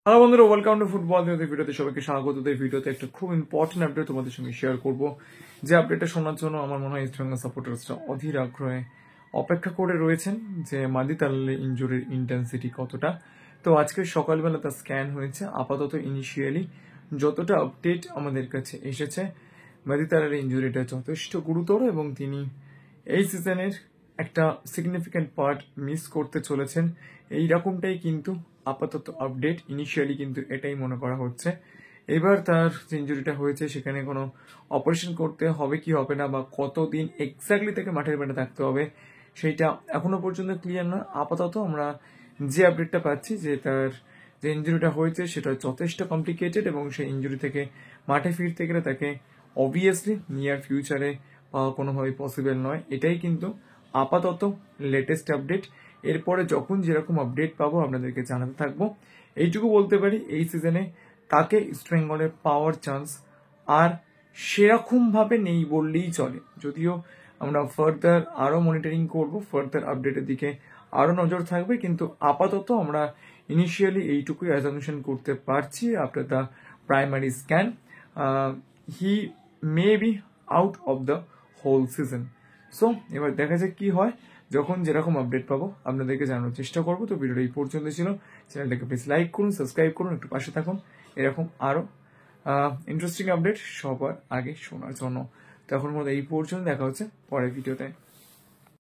Hello বন্ধুরা, welcome to football ভিডিওতে সবাইকে স্বাগত। এই ভিডিওতে একটা খুব ইম্পর্টেন্ট আপডেট তোমাদের সঙ্গে শেয়ার করব। যে আপডেটটা শোনার জন্য আমার মনে হয় ইস্টবেঙ্গল সাপোর্টার্সরা অধীর আগ্রহে অপেক্ষা করে রয়েছেন যে মাদি তালালের ইনজুরির ইন্টেন্সিটি কতটা। তো আজকে সকালবেলা তার স্ক্যান হয়েছে। আপাতত ইনিশিয়ালি যতটা আপডেট আমাদের কাছে এসেছে, মাদি তালালের ইনজুরিটা যথেষ্ট গুরুতর এবং তিনি এই সিজনের একটা সিগনিফিক্যান্ট পার্ট মিস করতে চলেছেন। এইরকমটাই কিন্তু আপাতত আপডেট। ইনিশিয়ালি কিন্তু এটাই মনে করা হচ্ছে। এবার তার যে ইঞ্জুরিটা হয়েছে সেখানে কোনো অপারেশন করতে হবে কি হবে না, বা কতদিন এক্স্যাক্টলি তাকে মাঠের বাইরে থাকতে হবে সেইটা এখনো পর্যন্ত ক্লিয়ার না। আপাতত আমরা যে আপডেটটা পাচ্ছি যে তার যে ইঞ্জুরিটা হয়েছে সেটা যথেষ্ট কমপ্লিকেটেড এবং সেই ইঞ্জুরি থেকে মাঠে ফিরতে গেলে তাকে অবভিয়াসলি নিয়ার ফিউচারে পাওয়া কোনোভাবেই পসিবল নয়। এটাই কিন্তু আপাতত লেটেস্ট আপডেট। এরপরে যখন যেরকম আপডেট পাবো আপনাদেরকে জানাতে থাকবো। এইটুকু বলতে পারি, এই সিজনে তাকে ইস্টবেঙ্গলের পাওয়ার চান্স আর সেরকম ভাবে নেই বললেই চলে। যদিও আমরা ফার্দার আরো মনিটরিং করব, ফার্দার আপডেটের দিকে আরো নজর থাকবে, কিন্তু আপাতত আমরা ইনিশিয়ালি এইটুকুই অ্যাজামশন করতে পারছি after the primary scan he may be out of the whole season. So এবার দেখা যাক কি হয়। যখন যেরকম আপডেট পাবো আপনাদেরকে জানানোর চেষ্টা করবো। তো ভিডিওটা এই পর্যন্ত ছিল। চ্যানেলটাকে প্লিজ লাইক করুন, সাবস্ক্রাইব করুন, একটু পাশে থাকুন এরকম আরো ইন্টারেস্টিং আপডেট সবার আগে শোনার জন্য। তো এখন মতো এই পর্যন্ত, দেখা হচ্ছে পরের ভিডিওতে।